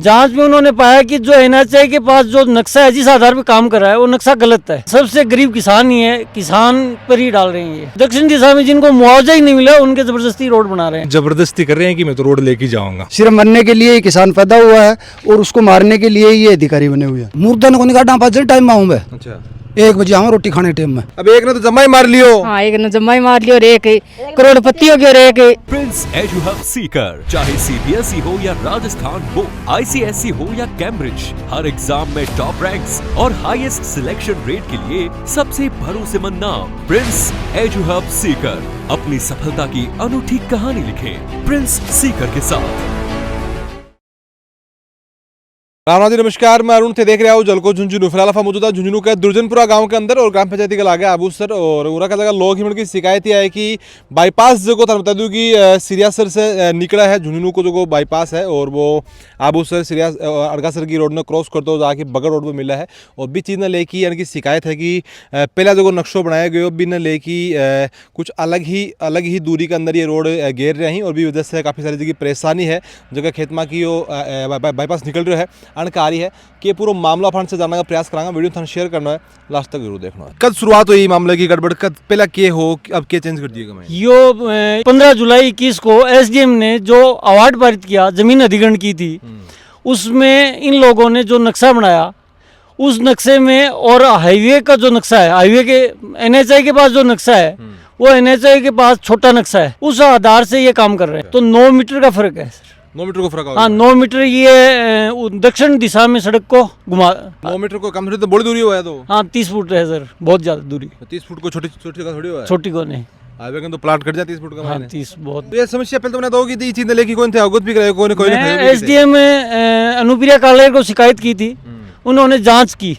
जांच में उन्होंने पाया कि जो एनएचआई के पास जो नक्शा है जिस आधार पर काम कर रहा है वो नक्शा गलत है। सबसे गरीब किसान ही है, किसान पर ही डाल रहे हैं ये। दक्षिण दिशा में जिनको मुआवजा ही नहीं मिला उनके जबरदस्ती रोड बना रहे हैं। जबरदस्ती कर रहे हैं कि मैं तो रोड लेके जाऊंगा। सिर्फ मरने के लिए ही किसान पैदा हुआ है और उसको मारने के लिए ही ये अधिकारी बने हुए हैं। मुर्दा को निकालना पाँच टाइम में आऊँ मैं। अच्छा, 1 बजे आऊँ रोटी खाने टाइम में। अब एक ने तो जम्मा ही मार लियो। हाँ, एक ने जम्मा ही मार लियो और एक करोड़पति हो गया और एक प्रिंस एडू हब सीकर, चाहे सीबीएसई हो या राजस्थान हो, आईसीएसई हो या कैम्ब्रिज, हर एग्जाम में टॉप रैंक्स और हाईएस्ट सिलेक्शन रेट के लिए सबसे भरोसेमंद नाम प्रिंस एडू हब सीकर। अपनी सफलता की अनूठी कहानी लिखें प्रिंस सीकर के साथ। राम जी, नमस्कार। मैं अरुण थे, देख रहे हो जलको झुंझुनू। फिलहाल मौजूदा झुंझुनू के दुर्जनपुरा गांव के अंदर और ग्राम पंचायती के लागे आबूसर और उरा का लगा लोग हिमड़ की शिकायत ही है कि बाईपास जो को बता दूं कि सिरियासर से निकला है झुंझुनू को जो बाईपास है और वो आबूसर सिरिया अड़गासर की रोड में क्रॉस करते हो जाके बगड़ रोड पर मिला है। और भी चीज़ ने लेके यानी कि शिकायत है कि पहला जो नक्शो बनाया गया भी ने लेके कुछ अलग ही दूरी के अंदर ये रोड घेर रहे हैं और भी वजह से काफ़ी सारी जगह परेशानी है। जगह खेत में की बाईपास निकल रहा है अनकारी है कि पूरा मामला फंड से जानने का प्रयास करांगा। वीडियो थाने शेयर करना है, लास्ट तक जरूर देखना है। कब शुरुआत हुई मामले की गड़बड़, कब पहला के हो, अब के चेंज कर दिएगा? मैं यो 15 जुलाई 21 को एसडीएम ने जो अवार्ड पारित किया, जमीन अधिग्रहण की थी, उसमें इन लोगों ने जो नक्शा बनाया उस नक्शे में और हाईवे का जो नक्शा है, हाईवे के एनएचआई के पास जो नक्शा है वो एनएचआई के पास छोटा नक्शा है, उस आधार से ये काम कर रहे हैं। तो 9 मीटर का फर्क है। 9 मीटर को फर्क होगा। हाँ, 9 मीटर ये दक्षिण दिशा में सड़क को घुमा। 9 मीटर को कम थोड़ी तो बड़ी दूरी हुआ है। तो हाँ, 30 फुट है सर, बहुत ज्यादा दूरी। 30 फुट को छोटी का थोड़ी हुआ है। छोटी को नहीं, हाईवे तो प्लाट कट जाती 30 फुट का। हाँ 30 बहुत। तो ये समस्या पहले तो मैंने तो की चीज लेके कौन थे अवगत भी कराए कोई मैं एसडीएम अनुप्रिया काले को शिकायत की थी, उन्होंने जांच की।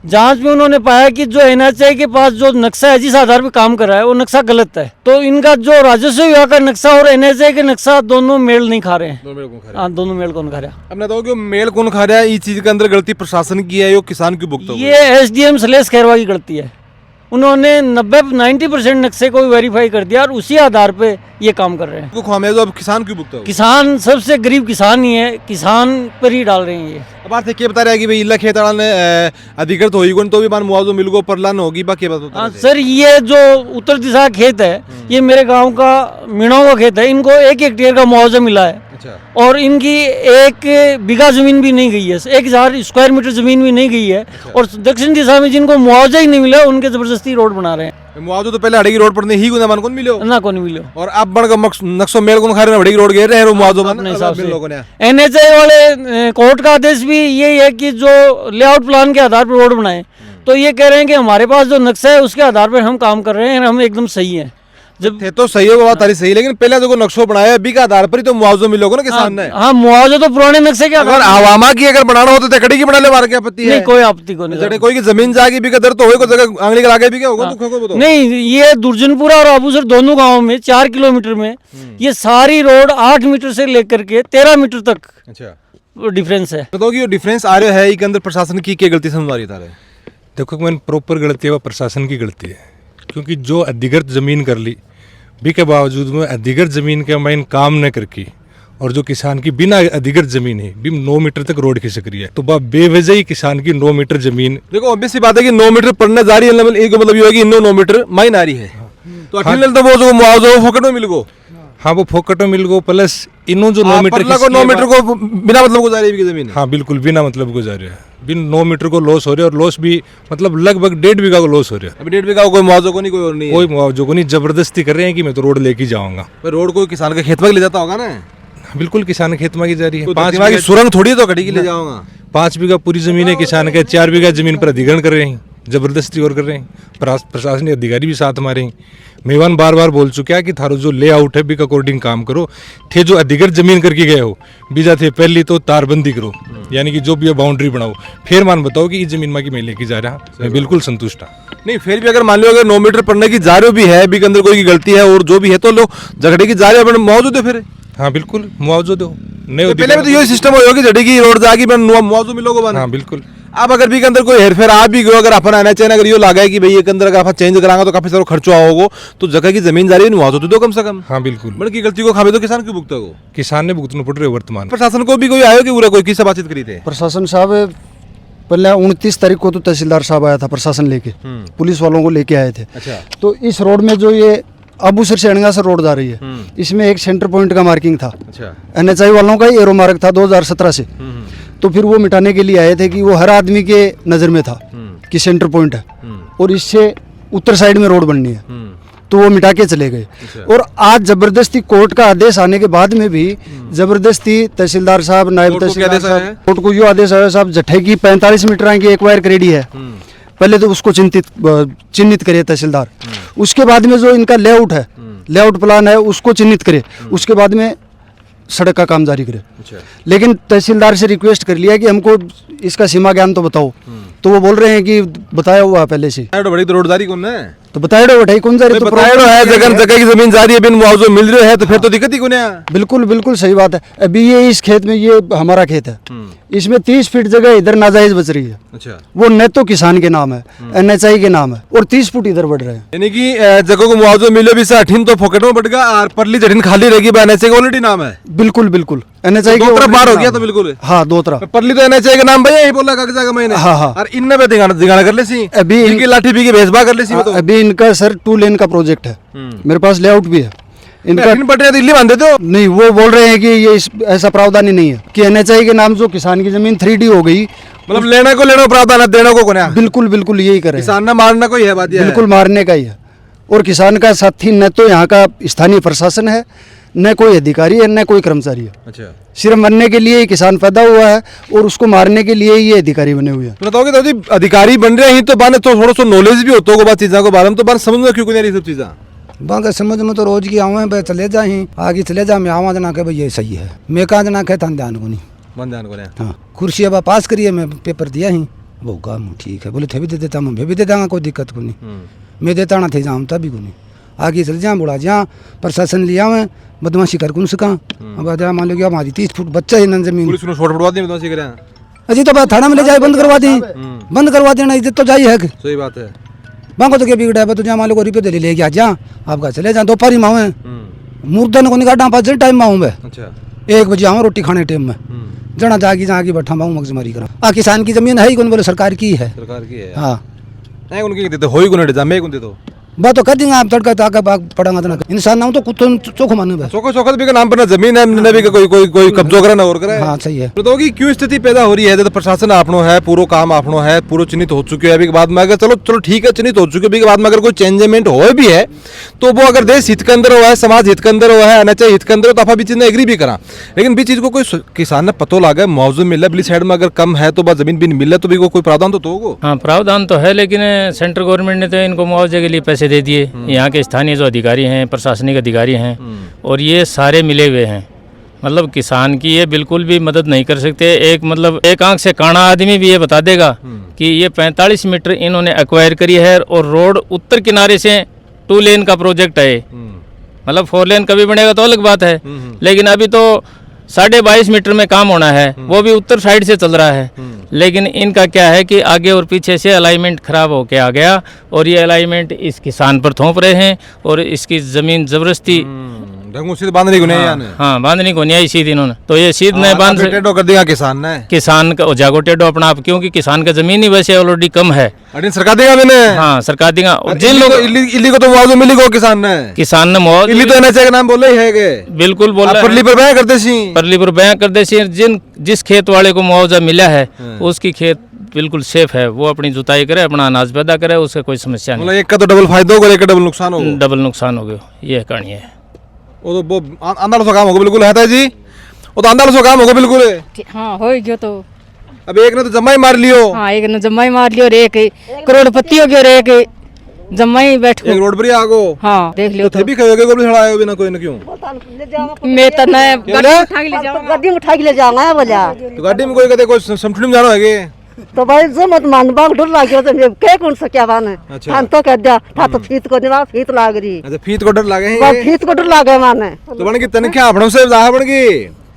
जांच में उन्होंने पाया कि जो एनएचआई के पास जो नक्शा है जिस आधार पर काम कर रहा है वो नक्शा गलत है। तो इनका जो राजस्व विभाग का नक्शा और एनएचआई के नक्शा दोनों मेल नहीं खा रहे हैं। हाँ, दोनों मेल कौन खा रहा है? हमने तो मेल कौन खा रहा है? इस चीज के अंदर गलती प्रशासन की है, यो किसान की भुगतो? ये एसडीएम सलेश खैरवा की गलती है। उन्होंने 90% नक्शे को वेरीफाई कर दिया और उसी आधार पे ये काम कर रहे हैं। खामियाजा अब किसान क्यों भुगता? किसान सबसे गरीब किसान ही है, किसान पर ही डाल रहे हैं ये। अब बात क्या बता रहा है कि भाई इला खेत ने अधिकृत होगी कौन तो भी मान मुआवजा मिल गो परलान होगी बाकी बात। हाँ सर, ये जो उत्तर दिशा खेत है ये मेरे गांव का मीणाओं का खेत है, इनको 1 हेक्टेयर का मुआवजा मिला है। अच्छा। और इनकी 1 बीघा जमीन भी नहीं गई है, 1000 स्क्वायर मीटर जमीन भी नहीं गई है। अच्छा। और दक्षिण दिशा में जिनको मुआवजा ही नहीं मिला उनके जबरदस्ती रोड बना रहे हैं। मुआवजा तो पहले हड़ेगी रोड पर नहीं गुना मान कौन मिलो ना कौन मिलो। और अब बढ़ नक्शो मेल कौन खा रहे हैं, हड़ेगी रोड घेर रहे हैं मुआवजा अपने हिसाब से लोगों ने। एनएचआई वाले कोर्ट का आदेश भी यही है कि जो लेआउट प्लान के आधार पर रोड बनाए, तो ये कह रहे हैं कि हमारे पास जो नक्शा है उसके आधार पर हम काम कर रहे हैं, हम एकदम सही हैं। जब थे तो सही होगा बात तारी सही, लेकिन पहले जो नक्शो बनाया अभी के आधार पर ही तो मुआवजा मिलोगे ना किसान ने। हाँ, मुआवजा तो पुराने नक्शे के अगर आवामा की अगर बनाना हो तो तकड़ी की बना ले, मार के आपत्ति है? नहीं, कोई आपत्ति को नहीं। कोई की जमीन जाएगी भी दर तो होगा, कोई जगह आंगली के आगे भी क्या होगा तो नहीं। ये दुर्जनपुरा और आबूसर दोनों गांवों में 4 किलोमीटर में ये सारी रोड 8 मीटर से लेकर के 13 मीटर तक डिफरेंस है। बताओ कि डिफरेंस आ रहा है, इसके अंदर प्रशासन की क्या गलती समझ आ रही है? देखो, मैंने प्रॉपर गलती है वो प्रशासन की गलती है, क्योंकि जो अधिकृत जमीन कर ली भी के बावजूद में अधिकृत जमीन के मैंने काम न करके और जो किसान की बिना अधिकृत जमीन है भी 9 मीटर तक रोड खिसक रही है, तो बेवजह ही किसान की 9 मीटर जमीन। देखो ऑब्वियस सी बात है कि 9 मीटर पड़ने जा रही है, मतलब ये होगी 9 मीटर माइन आ रही है। तो अठिल तो वो जो मुआवजा फोकट में मिल गो। हाँ, वो फोकट में मिल गो, प्लस इन्हों जो 9 मीटर 9 मीटर को बिना मतलब को जा रही है जमीन। हाँ बिल्कुल बिना मतलब को जा रही है, बिन 9 मीटर को लॉस हो रहा है और लॉस भी मतलब लगभग 1.5 बीघा को लॉस हो रहा है। अभी 1.5 बीघा कोई मुआवजा को नहीं, कोई और नहीं, कोई मुआवजा को नहीं। जबरदस्ती कर रहे हैं कि मैं तो रोड लेके जाऊंगा। रोड कोई किसान के खेत में ले जाता होगा ना? बिल्कुल किसान खेत में की जा रही है। 5 बीघा की सुरंग थोड़ी तो कटी के ले जाऊंगा। 5 बीघा पूरी जमीन है किसान के, 4 बीघा जमीन पर अधिग्रहण कर रहे हैं, जबरदस्ती और कर रहे हैं। प्रशासनिक अधिकारी भी साथ हमारे हैं। मेवान बार बार बोल चुका है कि थारो जो लेआउट है बिक अकॉर्डिंग काम करो। थे जो अधिकृत जमीन करके गए हो बीजा थे पहली तो तारबंदी करो, यानी कि जो भी बाउंड्री बनाओ, फिर मान बताओ कि इस जमीन में की मैं लेके जा रहा, मैं बिल्कुल संतुष्ट हूँ। नहीं फिर भी अगर मान लो अगर 9 मीटर पड़ने की जा रही भी है, भी के अंदर कोई की गलती है और जो भी है तो लो झगड़े की जा रही है, मुआवजा दो फिर। हाँ बिल्कुल मुआवजा दो। नहीं पहले भी तो यही सिस्टम हो कि झड़ी की रोड जाएगी मुआवजा मिलोगे। हाँ बिल्कुल। अब अगर भी के अंदर कोई हेरफेर आ भी गयो, अगर अपन आना चाहिए अगर यो लागा है कि भाई एक अंदर अगर आप चेंज कराएंगे तो काफी सारा खर्चा होगा, तो जगह की जमीन जारी नहीं हुआ तो दो कम से कम। हाँ बिल्कुल, बड़ की गलती को खावे तो किसान क्यों भुगता हो? किसान ने भुगतना पड़ रहे वर्तमान में। प्रशासन को भी कोई आयो कि पूरा कोई किससे बातचीत करी थे? प्रशासन साहब पहले 29 तारीख को तो तहसीलदार साहब आया था प्रशासन लेके, पुलिस वालों को लेके आए थे। अच्छा। तो इस रोड में जो ये अबूसर से अणगासर रोड जा रही है, इसमें एक सेंटर पॉइंट का मार्किंग था। अच्छा। NHI वालों का ही एरो मार्क था 2017 से। तो फिर वो मिटाने के लिए आए थे कि वो हर आदमी के नज़र में था कि सेंटर पॉइंट है और इससे उत्तर साइड में रोड बननी है, तो वो मिटा के चले गए। और आज जबरदस्ती कोर्ट का आदेश आने के बाद में भी जबरदस्ती तहसीलदार साहब, नायब तहसीलदार साहब, कोर्ट को यो आदेश आया साहब जठे की 45 मीटर की एक्वायर करेडी है, पहले तो उसको चिन्हित करे तहसीलदार। उसके बाद में जो इनका लेआउट है, लेआउट प्लान है, उसको चिन्हित करे। उसके बाद में सड़क का काम जारी करे। अच्छा। लेकिन तहसीलदार से रिक्वेस्ट कर लिया कि हमको इसका सीमा ज्ञान तो बताओ, तो वो बोल रहे हैं कि बताया हुआ है पहले से। बड़ी तो रोडदारी कौन है? तो बताया उठाई कौन जा रही, तो बताया है जगह जगह की जमीन जारी है, बिन मुआवजा मिल रहा है, तो फिर तो दिक्कत ही कौन है? बिल्कुल बिल्कुल सही बात है। अभी ये इस खेत में, ये हमारा खेत है, इसमें 30 फीट जगह इधर नाजायज बच रही है। अच्छा। वो न तो किसान के नाम है, NHI के नाम है, और 30 फुट इधर बढ़ रहे हैं। यानी कि जगह को मुआवजा मिले भी 18 तो फोकट में बढ़ गया और परली जमीन खाली रहेगी, NHI का ऑलरेडी नाम है। बिल्कुल बिल्कुल NHI दो तरफ बार हो गया तो बिल्कुल। हाँ, दो तरफ। परली तो NHI का नाम भैया यही बोला कागज का मैंने। हाँ हाँ। और इनने पे दिगाना कर ले सी, अभी इनकी लाठी भी की भेजबा कर ले सी। अभी इनका सर 2 लेन का प्रोजेक्ट है, मेरे पास लेआउट भी है इनका। पटना दिल्ली बांध देते हो? नहीं, वो बोल रहे हैं कि ये ऐसा प्रावधान ही नहीं है कि NHI के नाम जो किसान की जमीन 3D हो गई, मतलब लेने को प्रावधान है, देने को कोने? बिल्कुल बिल्कुल यही करें। किसान ने मारना कोई है बात? बिल्कुल मारने का ही है। और किसान का साथी न तो यहाँ का स्थानीय प्रशासन है, न कोई अधिकारी है, न कोई कर्मचारी है। अच्छा। सिर्फ मरने के लिए ही किसान पैदा हुआ है और उसको मारने के लिए ही ये अधिकारी बने हुए हैं। तो बताओगे तो जी अधिकारी बन रहे हैं तो बाने तो थोड़ा सा नॉलेज भी होता होगा चीज़ों के बारे में, तो बात समझ में क्यों नहीं आ रही सब चीज़ें? बाकी समझ में तो रोज की आवे भाई, चले जाए आगे चले जा, मैं आवा जना के भाई ये सही है, मैं कहा जना के थान ध्यान को नहीं मन ध्यान को नहीं। हाँ, कुर्सी अब पास करिए, मैं पेपर दिया ही, वो काम ठीक है, बोले थे भी दे देता, मैं भी दे देंगा, कोई दिक्कत को नहीं। मैं देता ना थे जाऊँ तभी को नहीं, आगे चले जाए बुढ़ा जहाँ प्रशासन लिया हुए बदमाशी कर कौन सका। अब जहाँ मान लो हमारी 30 फुट बच्चा है न जमीन, पुलिस ने छोड़ फटवा दी बदमाशी करें? अजी तो बात थाना में ले जाए, बंद करवा दी, बंद करवा देना, इज्जत तो जाई है। सही बात है। बांको तो क्या बिगड़ा है, तो जहाँ मान लो रुपये दे ले गया जहाँ आपका चले जाए, दोपहर में आवे मुर्दा को निकाटा 5 टाइम में आऊँ मैं। अच्छा। 1 बजे आऊँ रोटी खाने टाइम में, जना जागी जहाँ की बैठा माऊँ मगजमारी करा। किसान की जमीन है ही कौन, बोले सरकार की है। सरकार की है। हाँ, नहीं उनकी देते हो ही कोने मैं कौन दे दो बात तो कर देंगे आप, तड़का तो आगे बाग पड़ांगा तो इंसान नाम तो कुछ चोखो माने बस। चौका चौका भी का नाम पर जमीन है, न भी कोई कब्जा करे ना और करे। हाँ सही है। तो कि क्यों स्थिति पैदा हो रही है? तो प्रशासन आपनो है, पूरा काम आपनो है, पूरा चिन्हित हो चुके हैं। अभी के बाद में अगर चलो ठीक है, चिन्हित हो चुके अभी के बाद में अगर कोई चेंजमेंट हो भी है तो वो अगर देश हित के अंदर हुआ है, समाज हित के अंदर हुआ है, NHI हित के अंदर, तो आप भी चीज एग्री भी करा। लेकिन भी चीज को कोई किसान ने पतो लगा मुआवजा मिल रहा है, साइड में अगर कम है तो बस जमीन भी नहीं मिल रहा, तो भी कोई प्रावधान तो होगा। हाँ, प्रावधान तो है, लेकिन सेंट्रल गवर्नमेंट ने तो इनको मुआवजे के लिए पैसे दे दिए। यहाँ के स्थानीय जो अधिकारी हैं, प्रशासनिक अधिकारी हैं, और ये सारे मिले हुए हैं। मतलब किसान की ये बिल्कुल भी मदद नहीं कर सकते। एक आंख से काना आदमी भी ये बता देगा कि ये 45 मीटर इन्होंने एक्वायर करी है, और रोड उत्तर किनारे से 2 लेन का प्रोजेक्ट है। मतलब 4 लेन कभी बनेगा तो अलग बात है, लेकिन अभी तो 22.5 मीटर में काम होना है, वो भी उत्तर साइड से चल रहा है। लेकिन इनका क्या है कि आगे और पीछे से अलाइनमेंट खराब होके आ गया, और ये अलाइनमेंट इस किसान पर थोप रहे हैं, और इसकी जमीन जबरदस्ती बांधने को नहीं। हाँ, बांधने को नहीं आई सीध इन्होंने, तो ये सीध नहीं बांध कर दिया किसान का जागो टेडो अपना आप, क्योंकि किसान का जमीन ही वैसे ऑलरेडी कम है। सरकार देगा मैंने। हाँ, सरकार देगा। जिन लोग इल्ली को तो मुआवजा मिलेगा किसान ने मुआवजा, इल्ली तो NHI का नाम बोले ही है। बिल्कुल बोल रहा है, परली पर बयां कर देसी, परली पर बयां कर देसी। जिस खेत वाले को मुआवजा मिला है उसकी खेत बिल्कुल सेफ है, वो अपनी जुताई करे, अपना अनाज पैदा करे, उससे कोई समस्या नहीं। एक का तो डबल फायदा होगा, एक का डबल नुकसान होगा। डबल नुकसान हो गया, ये कहानी है। वो तो अंदाज से काम होगा बिल्कुल है जी, वो तो अंदाज से काम होगा बिल्कुल। हाँ, हो गया तो। अब एक ने तो जम्मा ही मार लियो। हाँ, एक ने जम्मा ही मार लियो, और एक करोड़पति हो गया, और एक जम्मा ही बैठ एक रोड पर ही आगो। हाँ, देख लियो तो भी कहोगे गोल छड़ाए बिना कोई न क्यों? मैं तो नया गड्डी उठा के ले जाऊंगा बोला, तो गाड़ी में कोई कहते कोई समठनी में जाना है तो भाई जो मत मान बाग डर लागियो तो मैं के कौन सके बाने। अच्छा। हम तो कह दिया था तो फीत को निवा फीत लाग रही। अच्छा, फीत को डर लागे हैं। वो फीत को डर लागे माने तो बन की तनख्वाह आपनों से जाहा बन की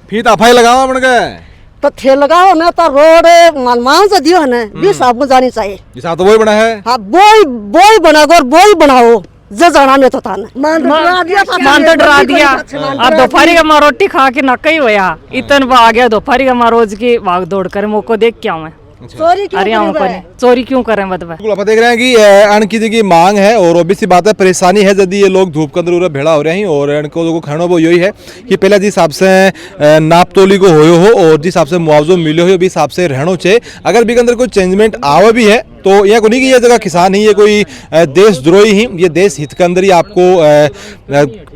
फीत अफाई लगावा बन के तो थे लगाओ ना तो रोड मानमांग से दियो है ना भी साबुन जानी चाहिए जिस तो वही बना है। हाँ बोई बोई बनाओ और बोई बनाओ जो जाना नहीं तो था ना मान तो डरा दिया अब दोपहरी का रोटी खा के नक्का ही होया इतना आ गया दोपहरी का रोज की भाग दौड़ कर मोको देख क्या मैं चोरी क्यों अरे हमको नहीं चोरी क्यों करें बताओ। बिल्कुल आप देख रहे हैं कि अन्न की जगह मांग है और obvious सी बात है परेशानी है यदि ये लोग धूप के अंदर उरा भेड़ा हो रहे हैं और इनको जो खाना वो यही है कि पहले जिस हिसाब से नाप तोली को होयो हो और जिस हिसाब से मुआवजो मिले हो भी हिसाब से रहना चाहिए। अगर भी के अंदर कोई चेंजमेंट आवा भी है तो यह को नहीं कि ये जगह किसान ही ये कोई देशद्रोही ही ये देश हित के अंदर ही आपको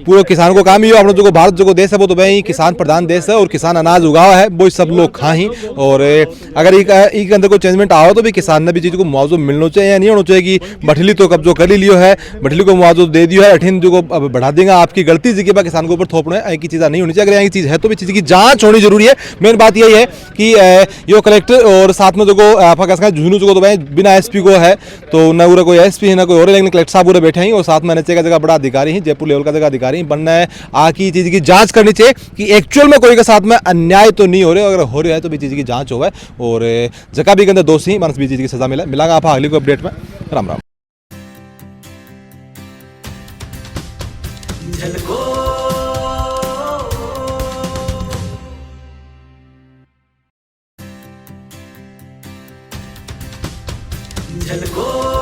पूरे किसान को काम ही हो। अपना जो भारत जो देश है वो तो भाई किसान प्रधान देश है और किसान अनाज उगावा है वो सब लोग खा ही। और अगर एक अंदर कोई चेंजमेंट आओ तो भी किसान ने भी चीज़ को मुआवजा मिलना चाहिए या नहीं होना चाहिए कि बठली तो कब्जो कर ही लियो है बठली को मुआवजा दे दियो है अठीन जो को बढ़ा देगा आपकी गलती जगह पर किसान के ऊपर थोपना है की चीज़ नहीं होनी चाहिए। अगर यहाँ की चीज़ है तो भी चीज़ की जाँच होनी जरूरी है। मेन बात यही है कि यो कलेक्टर और साथ में जो आपका झुंझुनू जो भाई बिना एसपी को है तो न पूरा कोई एसपी है ना कोई और लेकिन कलेक्टर साहब पूरे बैठे हैं और साथ में नीचे का जगह बड़ा अधिकारी हैं जयपुर लेवल का जगह अधिकारी बनना है आकी चीज़ की जांच करनी चाहिए कि एक्चुअल में कोई के साथ में अन्याय तो नहीं हो रहे अगर हो रहा है तो भी चीज़ की जांच हो और जगह भी के अंदर दोषी मानस भी चीज़ की सजा मिलेगा। आप अगली को अपडेट में राम राम। झलको